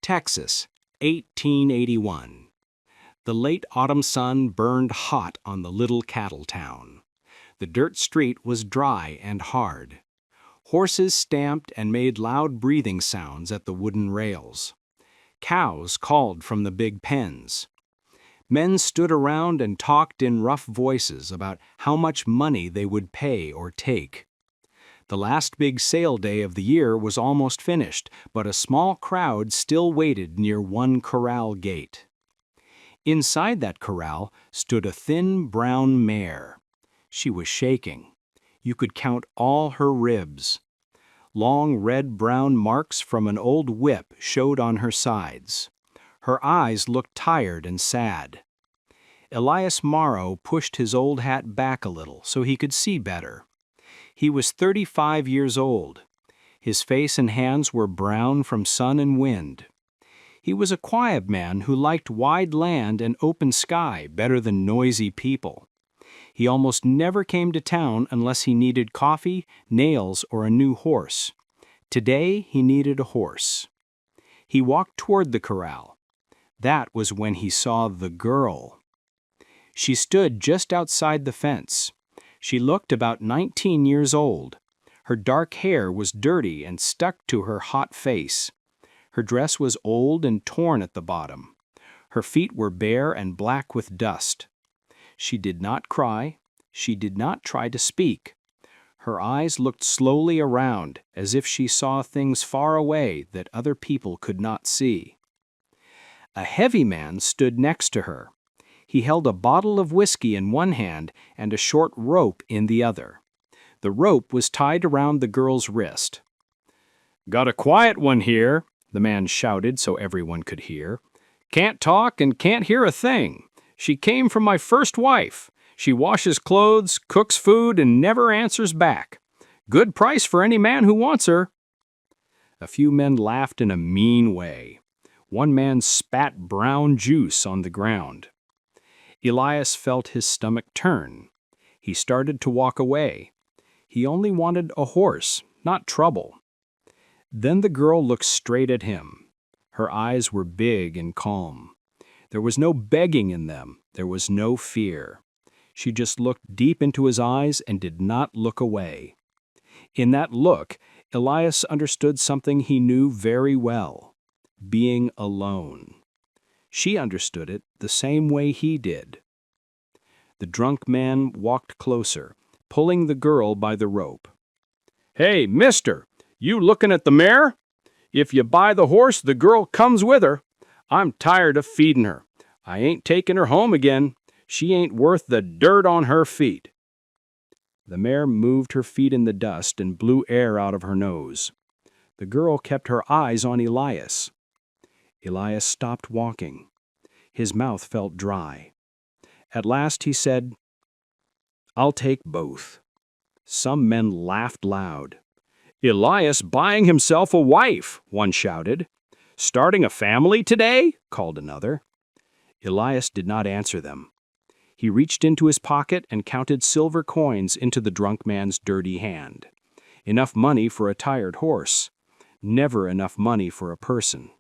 Texas, 1881. The late autumn sun burned hot on the little cattle town. The dirt street was dry and hard. Horses stamped and made loud breathing sounds at the wooden rails. Cows called from the big pens. Men stood around and talked in rough voices about how much money they would pay or take. The last big sale day of the year was almost finished, but a small crowd still waited near one corral gate. Inside that corral stood a thin brown mare. She was shaking. You could count all her ribs. Long red-brown marks from an old whip showed on her sides. Her eyes looked tired and sad. Elias Morrow pushed his old hat back a little so he could see better. He was 35 years old. His face and hands were brown from sun and wind. He was a quiet man who liked wide land and open sky better than noisy people. He almost never came to town unless he needed coffee, nails, or a new horse. Today he needed a horse. He walked toward the corral. That was when he saw the girl. She stood just outside the fence. She looked about 19 years old. Her dark hair was dirty and stuck to her hot face. Her dress was old and torn at the bottom. Her feet were bare and black with dust. She did not cry. She did not try to speak. Her eyes looked slowly around as if she saw things far away that other people could not see. A heavy man stood next to her. He held a bottle of whiskey in one hand and a short rope in the other. The rope was tied around the girl's wrist. "Got a quiet one here," the man shouted so everyone could hear. "Can't talk and can't hear a thing. She came from my first wife. She washes clothes, cooks food, and never answers back. Good price for any man who wants her." A few men laughed in a mean way. One man spat brown juice on the ground. Elias felt his stomach turn. He started to walk away. He only wanted a horse, not trouble. Then the girl looked straight at him. Her eyes were big and calm. There was no begging in them. There was no fear. She just looked deep into his eyes and did not look away. In that look, Elias understood something he knew very well: being alone. She understood it the same way he did. The drunk man walked closer, pulling the girl by the rope. "Hey, mister, you looking at the mare? If you buy the horse, the girl comes with her. I'm tired of feeding her. I ain't taking her home again. She ain't worth the dirt on her feet." The mare moved her feet in the dust and blew air out of her nose. The girl kept her eyes on Elias. Elias stopped walking. His mouth felt dry. At last he said, "I'll take both." Some men laughed loud. "Elias buying himself a wife," one shouted. "Starting a family today?" called another. Elias did not answer them. He reached into his pocket and counted silver coins into the drunk man's dirty hand. Enough money for a tired horse. Never enough money for a person.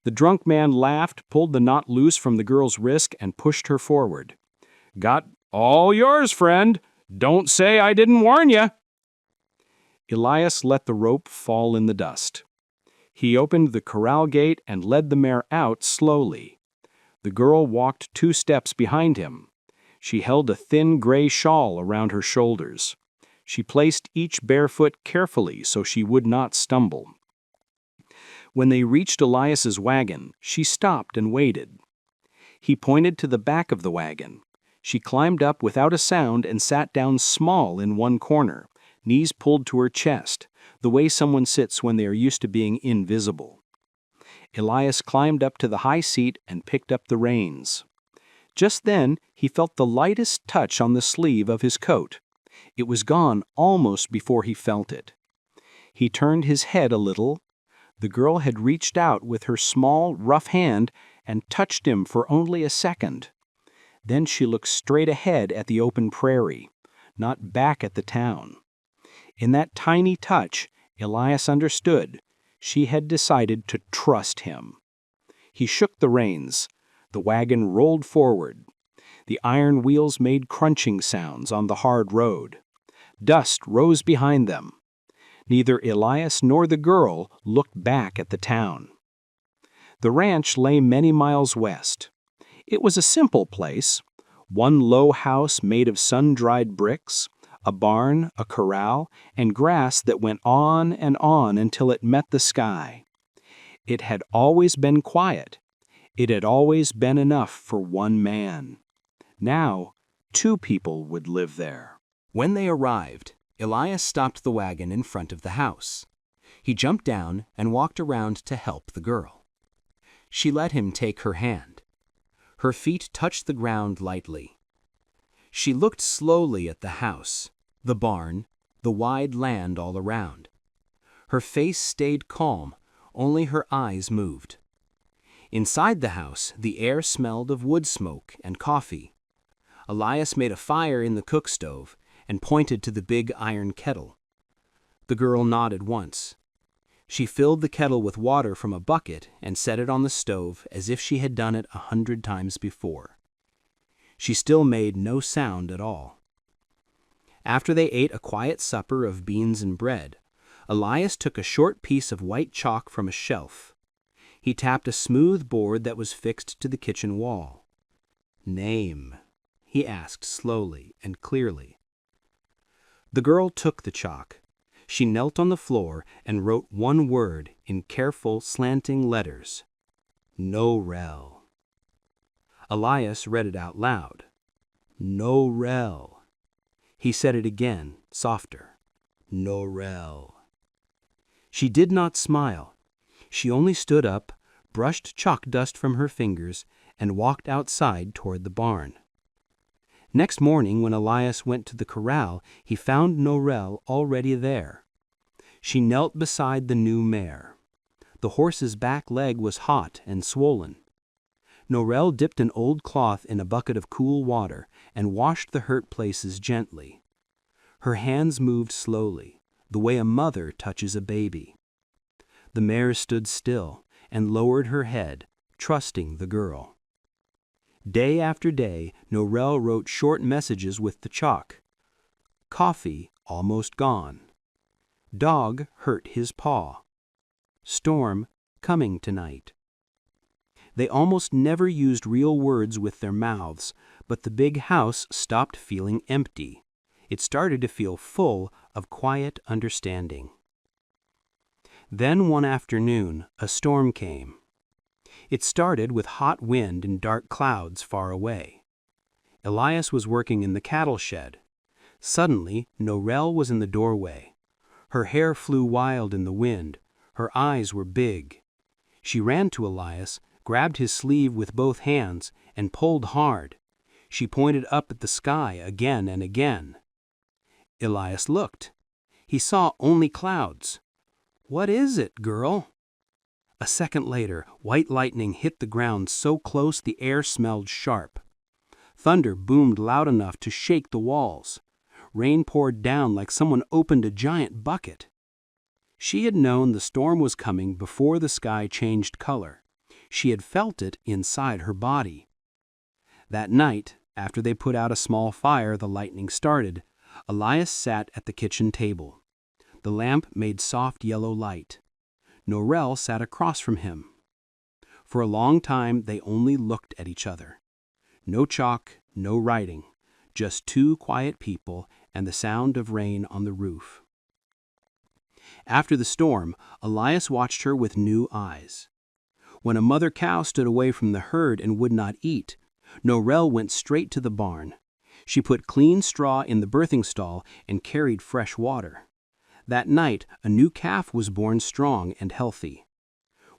The drunk man laughed, pulled the knot loose from the girl's wrist, and pushed her forward. "Got all yours, friend. Don't say I didn't warn you." Elias let the rope fall in the dust. He opened the corral gate and led the mare out slowly. The girl walked 2 steps behind him. She held a thin gray shawl around her shoulders. She placed each bare foot carefully so she would not stumble. When they reached Elias's wagon, she stopped and waited. He pointed to the back of the wagon. She climbed up without a sound and sat down small in one corner, knees pulled to her chest, the way someone sits when they are used to being invisible. Elias climbed up to the high seat and picked up the reins. Just then, he felt the lightest touch on the sleeve of his coat. It was gone almost before he felt it. He turned his head a little. The girl had reached out with her small, rough hand and touched him for only a second. Then she looked straight ahead at the open prairie, not back at the town. In that tiny touch, Elias understood. She had decided to trust him. He shook the reins. The wagon rolled forward. The iron wheels made crunching sounds on the hard road. Dust rose behind them. Neither Elias nor the girl looked back at the town. The ranch lay many miles west. It was a simple place. One low house made of sun-dried bricks, a barn, a corral, and grass that went on until it met the sky. It had always been quiet. It had always been enough for one man. Now, 2 people would live there. When they arrived, Elias stopped the wagon in front of the house. He jumped down and walked around to help the girl. She let him take her hand. Her feet touched the ground lightly. She looked slowly at the house, the barn, the wide land all around. Her face stayed calm, only her eyes moved. Inside the house, the air smelled of wood smoke and coffee. Elias made a fire in the cook stove and pointed to the big iron kettle. The girl nodded once. She filled the kettle with water from a bucket and set it on the stove as if she had done it 100 times before. She still made no sound at all. After they ate a quiet supper of beans and bread, Elias took a short piece of white chalk from a shelf. He tapped a smooth board that was fixed to the kitchen wall. "Name?" he asked slowly and clearly. The girl took the chalk. She knelt on the floor and wrote one word in careful, slanting letters. "Norel." Elias read it out loud. "Norel." He said it again, softer. "Norel." She did not smile. She only stood up, brushed chalk dust from her fingers, and walked outside toward the barn. Next morning, when Elias went to the corral, he found Norel already there. She knelt beside the new mare. The horse's back leg was hot and swollen. Norel dipped an old cloth in a bucket of cool water and washed the hurt places gently. Her hands moved slowly, the way a mother touches a baby. The mare stood still and lowered her head, trusting the girl. Day after day, Norel wrote short messages with the chalk. Coffee almost gone. Dog hurt his paw. Storm coming tonight. They almost never used real words with their mouths, but the big house stopped feeling empty. It started to feel full of quiet understanding. Then one afternoon, a storm came. It started with hot wind and dark clouds far away. Elias was working in the cattle shed. Suddenly, Norel was in the doorway. Her hair flew wild in the wind. Her eyes were big. She ran to Elias, grabbed his sleeve with both hands, and pulled hard. She pointed up at the sky again and again. Elias looked. He saw only clouds. "What is it, girl?" A second later, white lightning hit the ground so close the air smelled sharp. Thunder boomed loud enough to shake the walls. Rain poured down like someone opened a giant bucket. She had known the storm was coming before the sky changed color. She had felt it inside her body. That night, after they put out a small fire the lightning started, Elias sat at the kitchen table. The lamp made soft yellow light. Norel sat across from him. For a long time they only looked at each other. No chalk, no writing, just 2 quiet people and the sound of rain on the roof. After the storm, Elias watched her with new eyes. When a mother cow stood away from the herd and would not eat, Norel went straight to the barn. She put clean straw in the birthing stall and carried fresh water. That night, a new calf was born strong and healthy.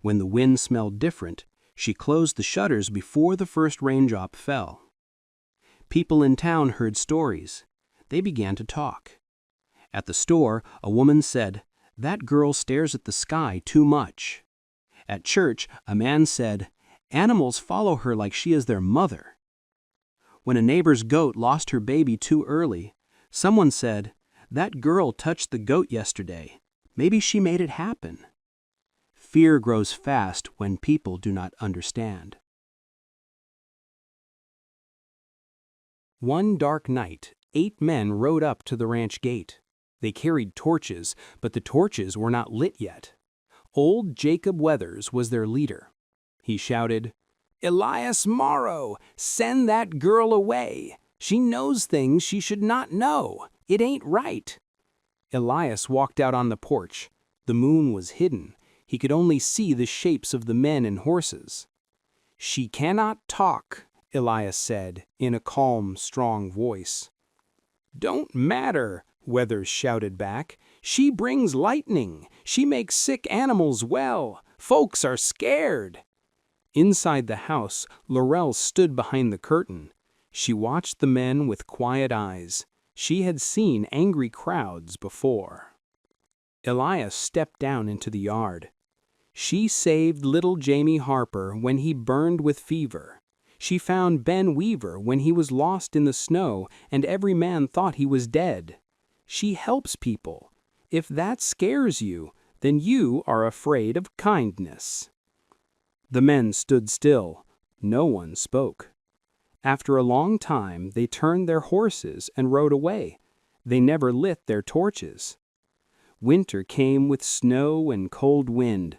When the wind smelled different, she closed the shutters before the first raindrop fell. People in town heard stories. They began to talk. At the store, a woman said, "That girl stares at the sky too much." At church, a man said, "Animals follow her like she is their mother." When a neighbor's goat lost her baby too early, someone said, "That girl touched the goat yesterday. Maybe she made it happen." Fear grows fast when people do not understand. One dark night, 8 men rode up to the ranch gate. They carried torches, but the torches were not lit yet. Old Jacob Weathers was their leader. He shouted, "Elias Morrow, send that girl away. She knows things she should not know. It ain't right." Elias walked out on the porch. The moon was hidden. He could only see the shapes of the men and horses. "She cannot talk," Elias said, in a calm, strong voice. "Don't matter," Weathers shouted back. "She brings lightning. She makes sick animals well. Folks are scared." Inside the house, Laurel stood behind the curtain. She watched the men with quiet eyes. She had seen angry crowds before. Elias stepped down into the yard. "She saved little Jamie Harper when he burned with fever. She found Ben Weaver when he was lost in the snow and every man thought he was dead. She helps people. If that scares you, then you are afraid of kindness." The men stood still. No one spoke. After a long time, they turned their horses and rode away. They never lit their torches. Winter came with snow and cold wind.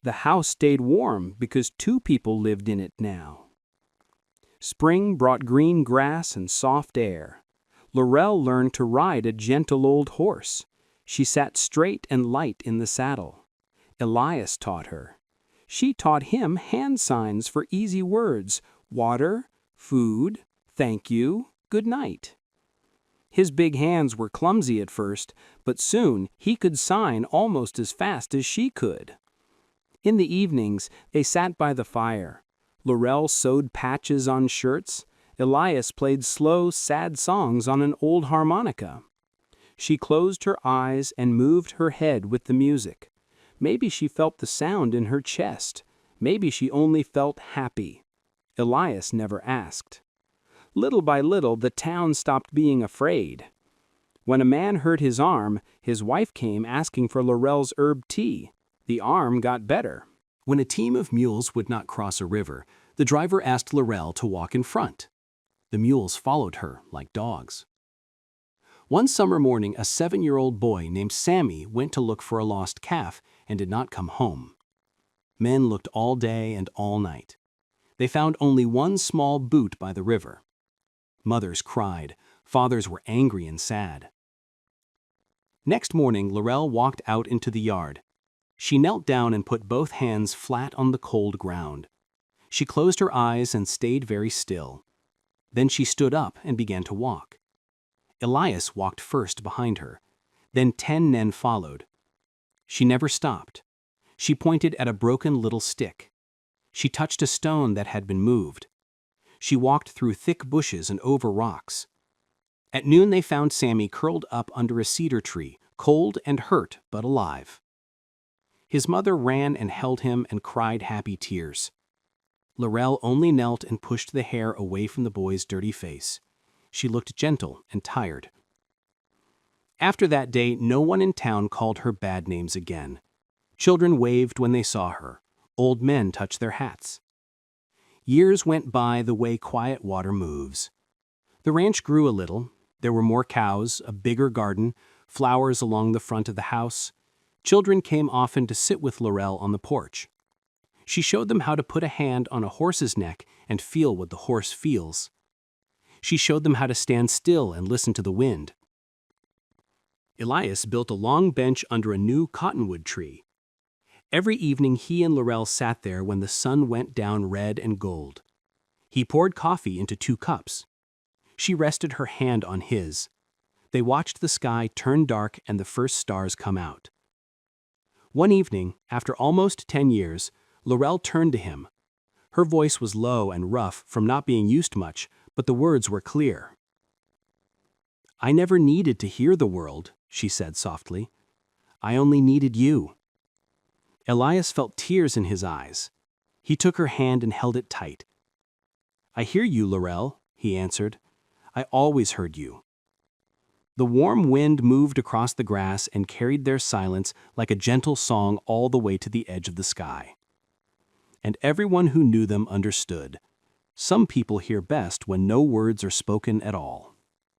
The house stayed warm because 2 people lived in it now. Spring brought green grass and soft air. Laurel learned to ride a gentle old horse. She sat straight and light in the saddle. Elias taught her. She taught him hand signs for easy words: water, food, thank you, good night. His big hands were clumsy at first, but soon he could sign almost as fast as she could. In the evenings, they sat by the fire. Laurel sewed patches on shirts. Elias played slow, sad songs on an old harmonica. She closed her eyes and moved her head with the music. Maybe she felt the sound in her chest. Maybe she only felt happy. Elias never asked. Little by little, the town stopped being afraid. When a man hurt his arm, his wife came asking for Laurel's herb tea. The arm got better. When a team of mules would not cross a river, the driver asked Laurel to walk in front. The mules followed her like dogs. One summer morning, a 7-year-old boy named Sammy went to look for a lost calf and did not come home. Men looked all day and all night. They found only one small boot by the river. Mothers cried. Fathers were angry and sad. Next morning, Laurel walked out into the yard. She knelt down and put both hands flat on the cold ground. She closed her eyes and stayed very still. Then she stood up and began to walk. Elias walked first behind her. Then 10 men followed. She never stopped. She pointed at a broken little stick. She touched a stone that had been moved. She walked through thick bushes and over rocks. At noon they found Sammy curled up under a cedar tree, cold and hurt but alive. His mother ran and held him and cried happy tears. Laurel only knelt and pushed the hair away from the boy's dirty face. She looked gentle and tired. After that day, no one in town called her bad names again. Children waved when they saw her. Old men touched their hats. Years went by the way quiet water moves. The ranch grew a little. There were more cows, a bigger garden, flowers along the front of the house. Children came often to sit with Laurel on the porch. She showed them how to put a hand on a horse's neck and feel what the horse feels. She showed them how to stand still and listen to the wind. Elias built a long bench under a new cottonwood tree. Every evening he and Laurel sat there when the sun went down red and gold. He poured coffee into 2 cups. She rested her hand on his. They watched the sky turn dark and the first stars come out. One evening, after almost 10 years, Laurel turned to him. Her voice was low and rough from not being used much, but the words were clear. "I never needed to hear the world," she said softly. "I only needed you." Elias felt tears in his eyes. He took her hand and held it tight. "I hear you, Laurel," he answered. "I always heard you." The warm wind moved across the grass and carried their silence like a gentle song all the way to the edge of the sky. And everyone who knew them understood. Some people hear best when no words are spoken at all.